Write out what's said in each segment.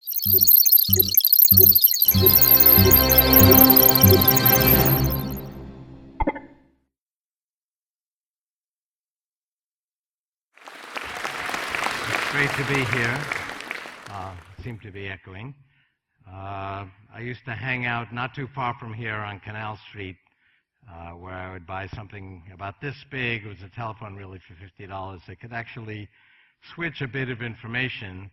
Great to be here. Seem to be echoing. I used to hang out not too far from here on Canal Street, where I would buy something about this big. It was a telephone really for $50. It could actually switch a bit of information.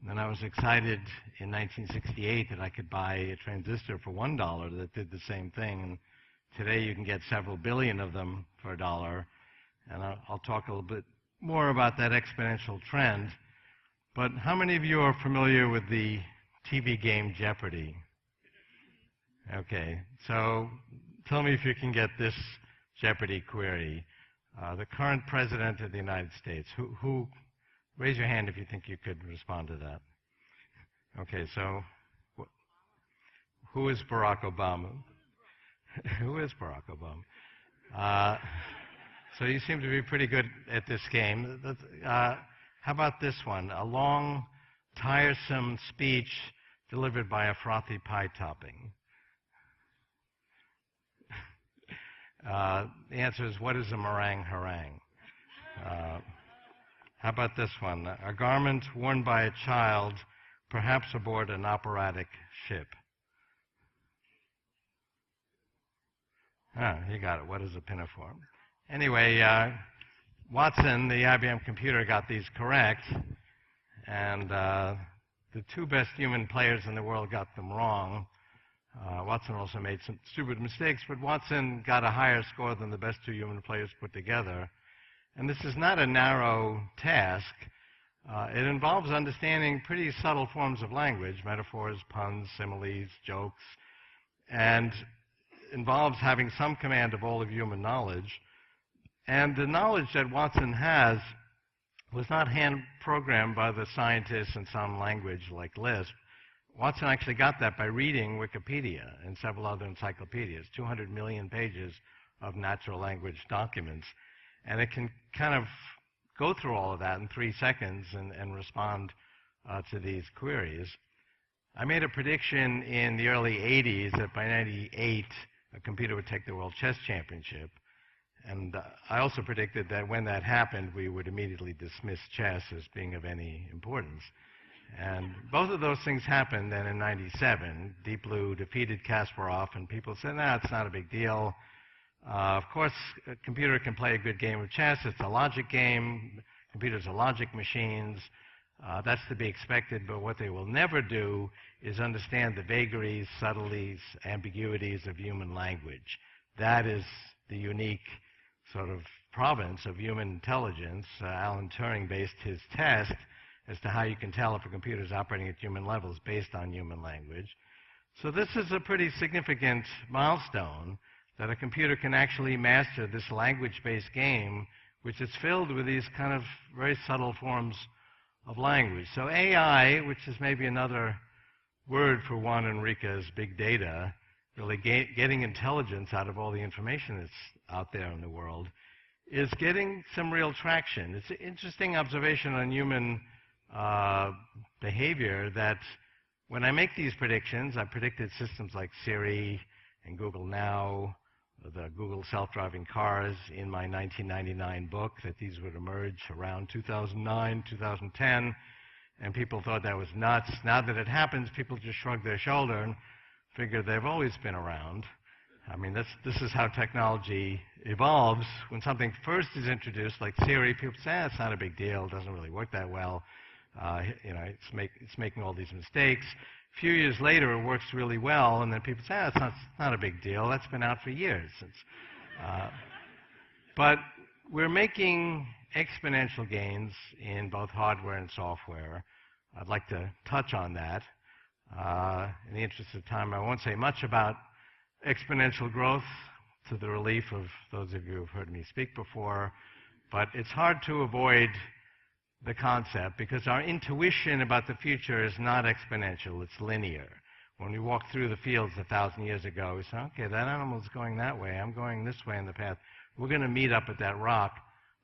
And I was excited in 1968 that I could buy a transistor for $1 that did the same thing. And today you can get several billion of them for $1. And I'll talk a little bit more about that exponential trend. But how many of you are familiar with the TV game Jeopardy? Okay, so tell me if you can get this Jeopardy query. The current president of the United States, who raise your hand if you think you could respond to that. Okay, so who is Barack Obama? Who is Barack Obama? So you seem to be pretty good at this game. How about this one? A long, tiresome speech delivered by a frothy pie topping. The answer is, what is a meringue harangue? How about this one? A garment worn by a child, perhaps aboard an operatic ship. You got it. What is a pinafore? Anyway, Watson, the IBM computer, got these correct, and the two best human players in the world got them wrong. Watson also made some stupid mistakes, but Watson got a higher score than the best two human players put together. And this is not a narrow task. It involves understanding pretty subtle forms of language, metaphors, puns, similes, jokes, and involves having some command of all of human knowledge. And the knowledge that Watson has was not hand-programmed by the scientists in some language like Lisp. Watson actually got that by reading Wikipedia and several other encyclopedias, 200 million pages of natural language documents. And it can kind of go through all of that in 3 seconds and respond to these queries. I made a prediction in the early 80s that by 98, a computer would take the World Chess Championship. And I also predicted that when that happened, we would immediately dismiss chess as being of any importance. And both of those things happened then in 97. Deep Blue defeated Kasparov, and people said, nah, it's not a big deal. Of course, a computer can play a good game of chess. It's a logic game. Computers are logic machines. That's to be expected, but what they will never do is understand the vagaries, subtleties, ambiguities of human language. That is the unique sort of province of human intelligence. Alan Turing based his test as to how you can tell if a computer is operating at human levels based on human language. So this is a pretty significant milestone, that a computer can actually master this language-based game, which is filled with these kind of very subtle forms of language. So AI, which is maybe another word for Juan Enrique's big data, really getting intelligence out of all the information that's out there in the world, is getting some real traction. It's an interesting observation on human behavior that when I make these predictions, I predicted systems like Siri and Google Now, the Google self-driving cars in my 1999 book, that these would emerge around 2009, 2010, and people thought that was nuts. Now that it happens, people just shrug their shoulder and figure they've always been around. I mean, this is how technology evolves. When something first is introduced, like Siri, people say, it's not a big deal, it doesn't really work that well. It's making all these mistakes. A few years later, it works really well, and then people say, it's not a big deal. That's been out for years. But we're making exponential gains in both hardware and software. I'd like to touch on that. In the interest of time, I won't say much about exponential growth, to the relief of those of you who have heard me speak before. But it's hard to avoid the concept, because our intuition about the future is not exponential, it's linear. When we walked through the fields 1,000 years ago, we said, okay, that animal's going that way, I'm going this way in the path, we're going to meet up at that rock,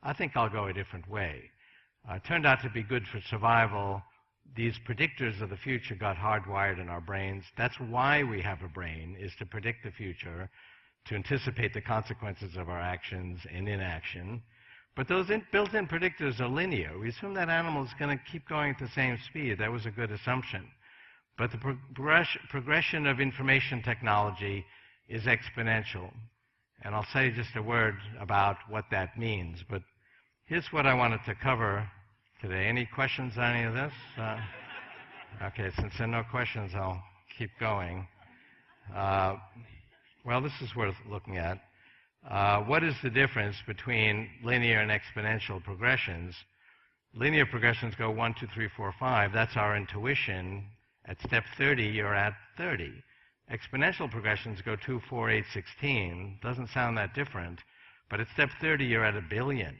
I think I'll go a different way. It turned out to be good for survival. these predictors of the future got hardwired in our brains. That's why we have a brain, is to predict the future, to anticipate the consequences of our actions and inaction. But those built-in predictors are linear. We assume that animal is going to keep going at the same speed. That was a good assumption. But the progression of information technology is exponential. And I'll say just a word about what that means. But here's what I wanted to cover today. Any questions on any of this? Okay, since there are no questions, I'll keep going. Well, this is worth looking at. What is the difference between linear and exponential progressions? Linear progressions go 1, 2, 3, 4, 5. That's our intuition. At step 30, you're at 30. Exponential progressions go 2, 4, 8, 16. Doesn't sound that different. But at step 30, you're at 1 billion.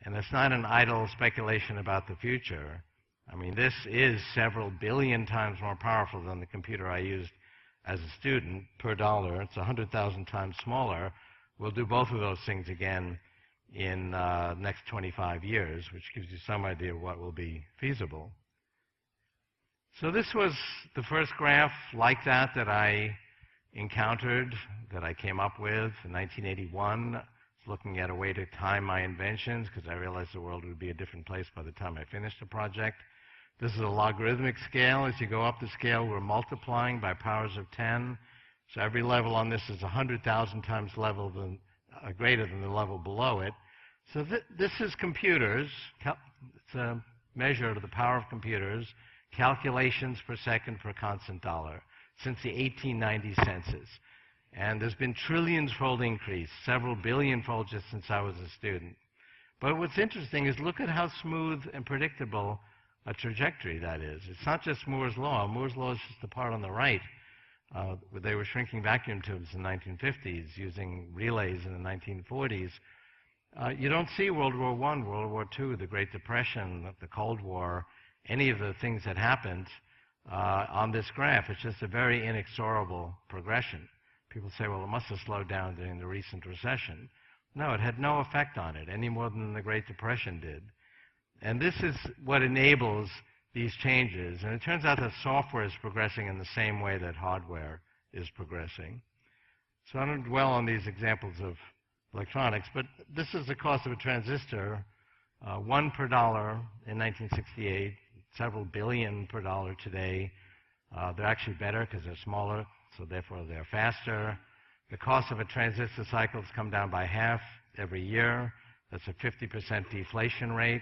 And it's not an idle speculation about the future. I mean, this is several billion times more powerful than the computer I used as a student per dollar. It's 100,000 times smaller. We'll do both of those things again in the next 25 years, which gives you some idea of what will be feasible. So this was the first graph like that that I encountered, that I came up with in 1981. I was looking at a way to time my inventions because I realized the world would be a different place by the time I finished the project. This is a logarithmic scale. As you go up the scale, we're multiplying by powers of 10. So every level on this is 100,000 times greater than the level below it. So this is computers. It's a measure of the power of computers. Calculations per second per constant dollar since the 1890 census. And there's been trillions-fold increase, several billion-fold just since I was a student. But what's interesting is look at how smooth and predictable a trajectory that is. It's not just Moore's Law. Moore's Law is just the part on the right. They were shrinking vacuum tubes in the 1950s using relays in the 1940s. You don't see World War I, World War II, the Great Depression, the Cold War, any of the things that happened on this graph. It's just a very inexorable progression. People say, well, it must have slowed down during the recent recession. No, it had no effect on it, any more than the Great Depression did. And this is what enables these changes. And it turns out that software is progressing in the same way that hardware is progressing. So I don't dwell on these examples of electronics, but this is the cost of a transistor, 1 per dollar in 1968, several billion per dollar today. They're actually better because they're smaller, so therefore they're faster. The cost of a transistor cycle has come down by half every year. That's a 50% deflation rate.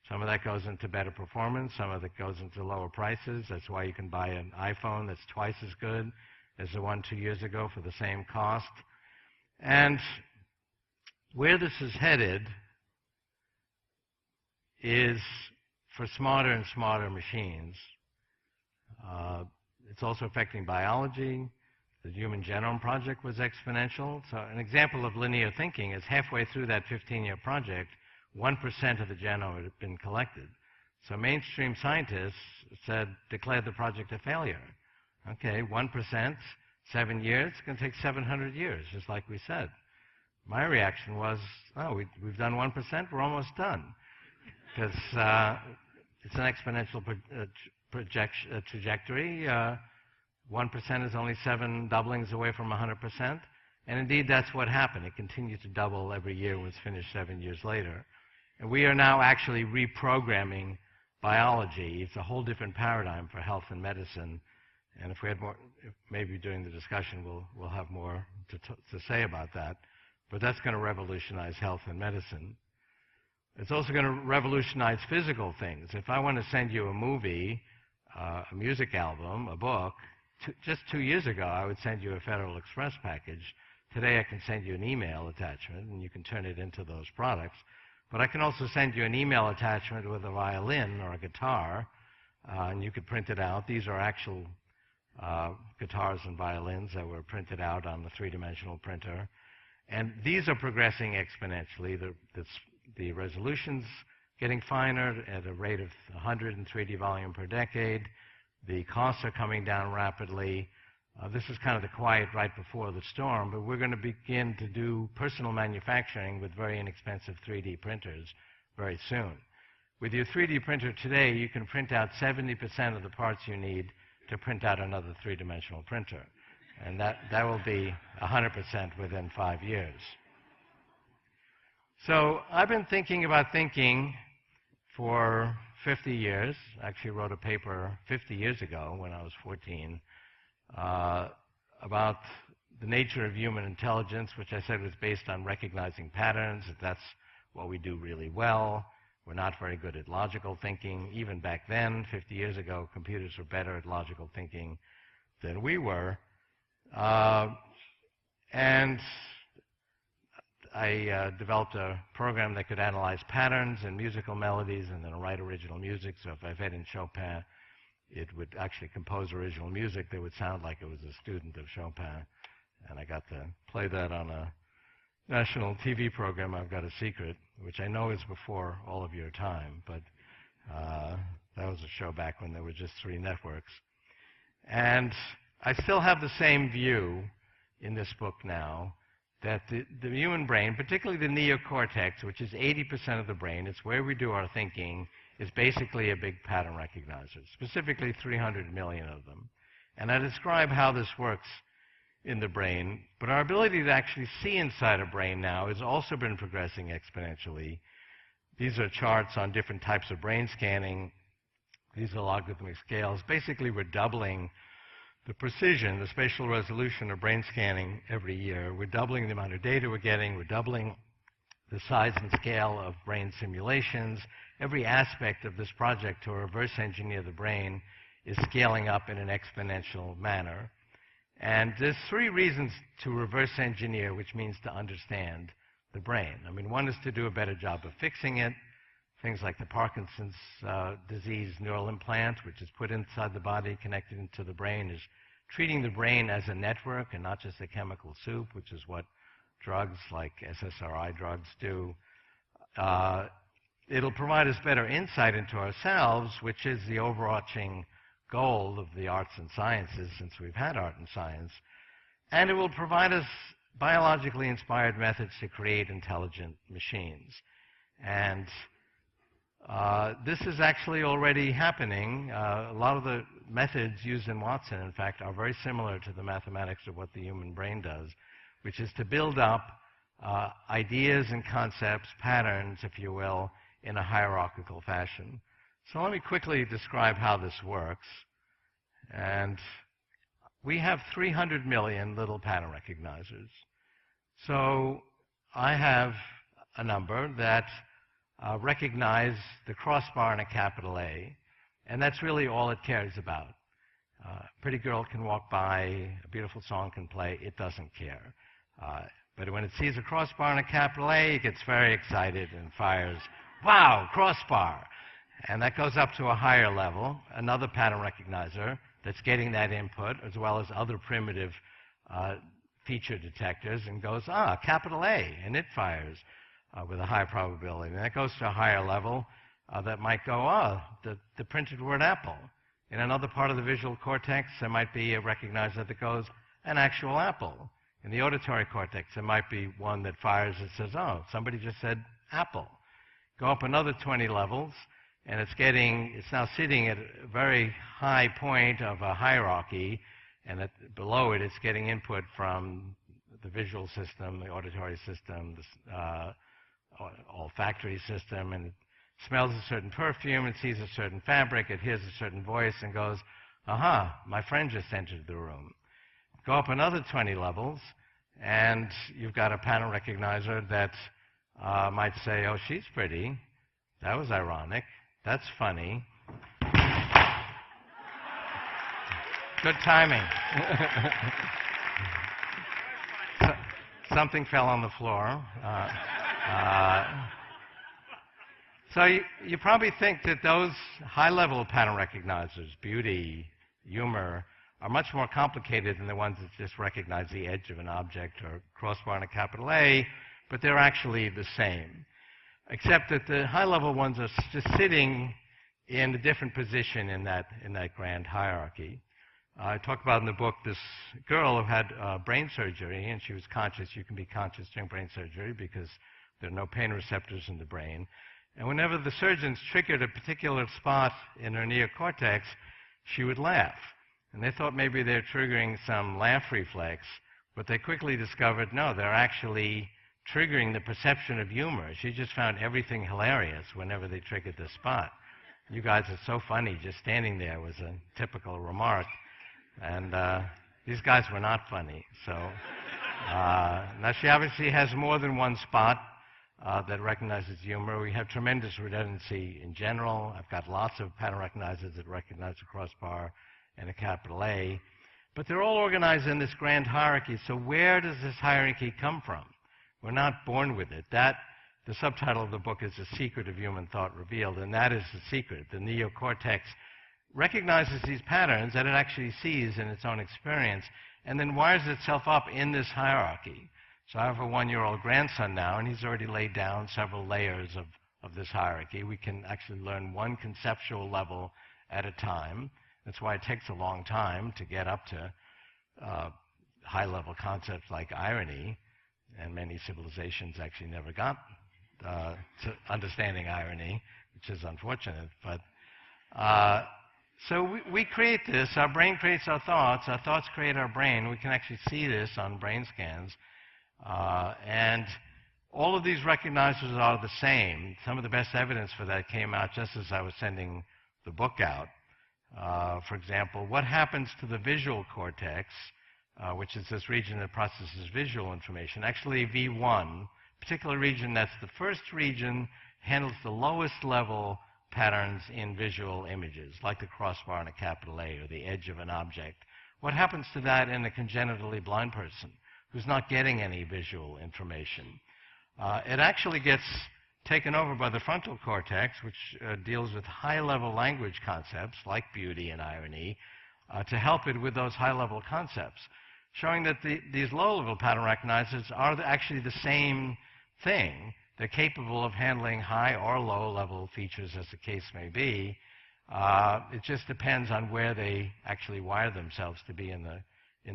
Some of that goes into better performance. Some of it goes into lower prices. That's why you can buy an iPhone that's twice as good as the one 2 years ago for the same cost. And where this is headed is for smarter and smarter machines. It's also affecting biology. The Human Genome Project was exponential. So an example of linear thinking is halfway through that 15-year project, 1% of the genome had been collected. So mainstream scientists declared the project a failure. Okay, 1%, 7 years, it's going to take 700 years, just like we said. My reaction was, oh, we've done 1%, we're almost done. Because it's an exponential trajectory. 1% is only 7 doublings away from 100%. And indeed, that's what happened. It continued to double every year and was finished 7 years later. And we are now actually reprogramming biology. It's a whole different paradigm for health and medicine. And if we had more, maybe during the discussion, we'll have more to say about that. But that's going to revolutionize health and medicine. It's also going to revolutionize physical things. If I want to send you a movie, a music album, a book, just 2 years ago, I would send you a Federal Express package. Today, I can send you an email attachment, and you can turn it into those products. But I can also send you an email attachment with a violin or a guitar, and you could print it out. These are actual guitars and violins that were printed out on the three-dimensional printer. And these are progressing exponentially. The resolution's getting finer at a rate of 100 in 3D volume per decade. The costs are coming down rapidly. This is kind of the quiet right before the storm, but we're going to begin to do personal manufacturing with very inexpensive 3D printers very soon. With your 3D printer today, you can print out 70% of the parts you need to print out another three-dimensional printer. And that will be 100% within 5 years. So I've been thinking about thinking for 50 years. I actually wrote a paper 50 years ago when I was 14 about the nature of human intelligence, which I said was based on recognizing patterns, that that's what we do really well. We're not very good at logical thinking. Even back then, 50 years ago, computers were better at logical thinking than we were. And I developed a program that could analyze patterns and musical melodies and then write original music. So if I fed in Chopin, it would actually compose original music that would sound like it was a student of Chopin. And I got to play that on a national TV program, I've Got a Secret, which I know is before all of your time, but that was a show back when there were just 3 networks. And I still have the same view in this book now, that the human brain, particularly the neocortex, which is 80% of the brain, it's where we do our thinking, is basically a big pattern recognizer, specifically 300 million of them. And I describe how this works in the brain, but our ability to actually see inside a brain now has also been progressing exponentially. These are charts on different types of brain scanning. These are logarithmic scales. Basically, we're doubling the precision, the spatial resolution of brain scanning every year. We're doubling the amount of data we're getting. We're doubling the size and scale of brain simulations. Every aspect of this project to reverse engineer the brain is scaling up in an exponential manner. And there's 3 reasons to reverse engineer, which means to understand the brain. I mean, one is to do a better job of fixing it. Things like the Parkinson's disease neural implant, which is put inside the body, connected into the brain, is treating the brain as a network and not just a chemical soup, which is what drugs like SSRI drugs do. It'll provide us better insight into ourselves, which is the overarching goal of the arts and sciences since we've had art and science. And it will provide us biologically inspired methods to create intelligent machines. And this is actually already happening. A lot of the methods used in Watson, in fact, are very similar to the mathematics of what the human brain does, which is to build up ideas and concepts, patterns, if you will, in a hierarchical fashion. So let me quickly describe how this works. And we have 300 million little pattern recognizers. So I have a number that recognize the crossbar and a capital A, and that's really all it cares about. A pretty girl can walk by, a beautiful song can play, it doesn't care. But when it sees a crossbar and a capital A, it gets very excited and fires, wow, crossbar. And that goes up to a higher level, another pattern recognizer that's getting that input, as well as other primitive feature detectors, and goes, capital A, and it fires with a high probability. And that goes to a higher level that might go, the printed word apple. In another part of the visual cortex, there might be a recognizer that goes, an actual apple. In the auditory cortex, there might be one that fires and says, somebody just said apple. Go up another 20 levels, and it's now sitting at a very high point of a hierarchy, and below it, it's getting input from the visual system, the auditory system, the olfactory system, and it smells a certain perfume, it sees a certain fabric, it hears a certain voice, and goes, my friend just entered the room. Go up another 20 levels, and you've got a pattern recognizer that might say, she's pretty. That was ironic. That's funny. Good timing. Something fell on the floor. So you probably think that those high-level pattern recognizers, beauty, humor, are much more complicated than the ones that just recognize the edge of an object or crossbar and a capital A, but they're actually the same, except that the high-level ones are just sitting in a different position in that grand hierarchy. I talk about in the book this girl who had brain surgery, and she was conscious. You can be conscious during brain surgery because there are no pain receptors in the brain. And whenever the surgeons triggered a particular spot in her neocortex, she would laugh. And they thought maybe they're triggering some laugh reflex, but they quickly discovered, no, they're actually triggering the perception of humor. She just found everything hilarious whenever they triggered this spot. You guys are so funny, just standing there was a typical remark. And these guys were not funny. So now she obviously has more than one spot that recognizes humor. We have tremendous redundancy in general. I've got lots of pattern recognizers that recognize a crossbar and a capital A. But they're all organized in this grand hierarchy. So where does this hierarchy come from? We're not born with it. The subtitle of the book is The Secret of Human Thought Revealed, and that is the secret. The neocortex recognizes these patterns that it actually sees in its own experience and then wires itself up in this hierarchy. So I have a 1-year-old grandson now, and he's already laid down several layers of this hierarchy. We can actually learn one conceptual level at a time. That's why it takes a long time to get up to high-level concepts like irony, and many civilizations actually never got to understanding irony, which is unfortunate. But so we create this. Our brain creates our thoughts create our brain. We can actually see this on brain scans. And all of these recognizers are the same. Some of the best evidence for that came out just as I was sending the book out. For example, what happens to the visual cortex, which is this region that processes visual information? Actually, V1, particular region that's the first region, handles the lowest level patterns in visual images, like the crossbar on a capital A or the edge of an object. What happens to that in a congenitally blind person who's not getting any visual information? It actually gets taken over by the frontal cortex, which deals with high-level language concepts like beauty and irony, to help it with those high-level concepts, showing that these low-level pattern recognizers are actually the same thing. They're capable of handling high or low-level features, as the case may be. It just depends on where they actually wire themselves to be in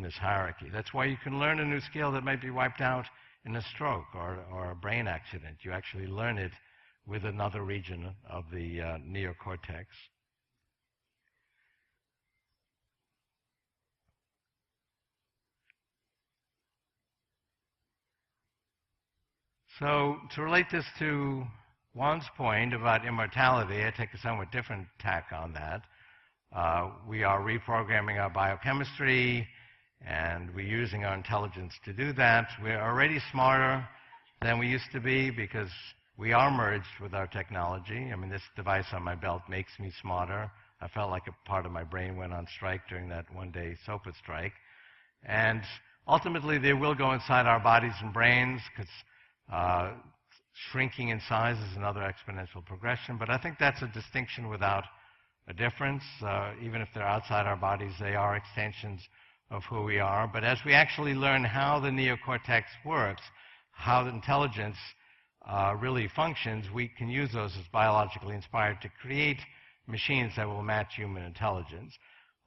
this hierarchy. That's why you can learn a new skill that might be wiped out in a stroke or a brain accident. You actually learn it with another region of the neocortex. So to relate this to Juan's point about immortality, I take a somewhat different tack on that. We are reprogramming our biochemistry, and we're using our intelligence to do that. We're already smarter than we used to be because we are merged with our technology. I mean, this device on my belt makes me smarter. I felt like a part of my brain went on strike during that one-day SOPA strike. And ultimately, they will go inside our bodies and brains because shrinking in size is another exponential progression. But I think that's a distinction without a difference. Even if they're outside our bodies, they are extensions of who we are. But as we actually learn how the neocortex works, how the intelligence really functions, we can use those as biologically inspired to create machines that will match human intelligence.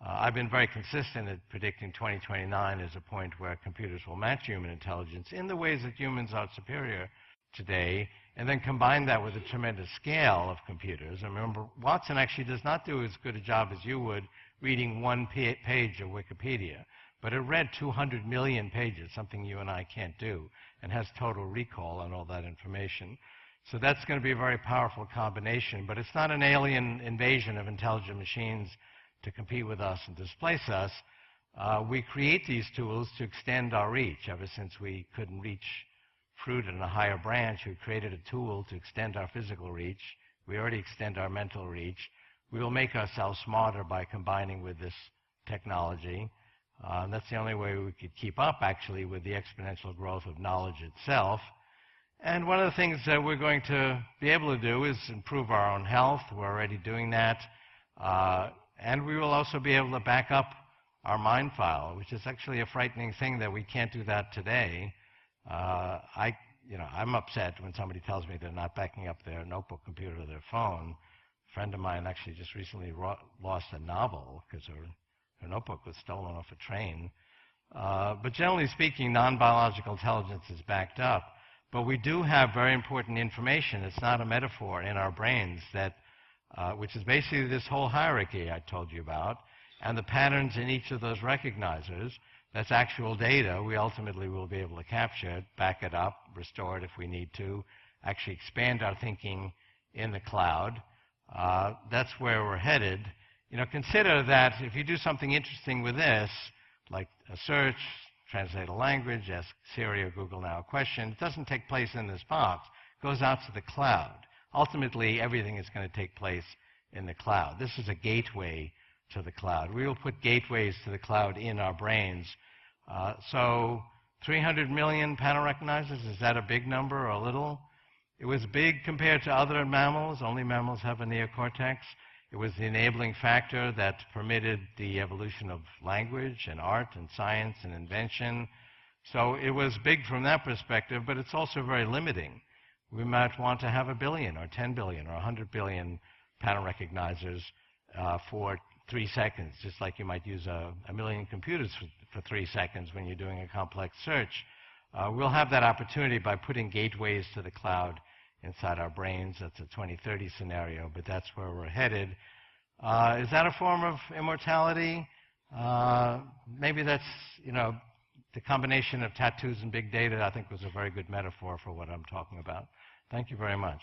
I've been very consistent at predicting 2029 as a point where computers will match human intelligence in the ways that humans are superior today, and then combine that with a tremendous scale of computers. And remember, Watson actually does not do as good a job as you would reading one page of Wikipedia, but it read 200 million pages, something you and I can't do, and has total recall on all that information. So that's going to be a very powerful combination, but it's not an alien invasion of intelligent machines to compete with us and displace us. We create these tools to extend our reach. Ever since we couldn't reach fruit in a higher branch, we created a tool to extend our physical reach. We already extend our mental reach. We will make ourselves smarter by combining with this technology. That's the only way we could keep up, actually, with the exponential growth of knowledge itself. And one of the things that we're going to be able to do is improve our own health. We're already doing that. And we will also be able to back up our mind file, which is actually a frightening thing that we can't do that today. I'm upset when somebody tells me they're not backing up their notebook computer or their phone. A friend of mine actually just recently lost a novel because her notebook was stolen off a train. But generally speaking, non-biological intelligence is backed up. But we do have very important information. It's not a metaphor in our brains which is basically this whole hierarchy I told you about, and the patterns in each of those recognizers. That's actual data. We ultimately will be able to capture it, back it up, restore it if we need to, actually expand our thinking in the cloud. That's where we're headed. Consider that if you do something interesting with this, like a search, translate a language, ask Siri or Google now a question, it doesn't take place in this box. It goes out to the cloud. Ultimately, everything is going to take place in the cloud. This is a gateway to the cloud. We will put gateways to the cloud in our brains. So 300 million pattern recognizers, is that a big number or a little? It was big compared to other mammals. Only mammals have a neocortex. It was the enabling factor that permitted the evolution of language and art and science and invention. So it was big from that perspective, but it's also very limiting. We might want to have 1 billion or 10 billion or 100 billion pattern recognizers for 3 seconds, just like you might use a million computers for 3 seconds when you're doing a complex search. We'll have that opportunity by putting gateways to the cloud inside our brains. That's a 2030 scenario, but that's where we're headed. Is that a form of immortality? Maybe that's, the combination of tattoos and big data, I think, was a very good metaphor for what I'm talking about. Thank you very much.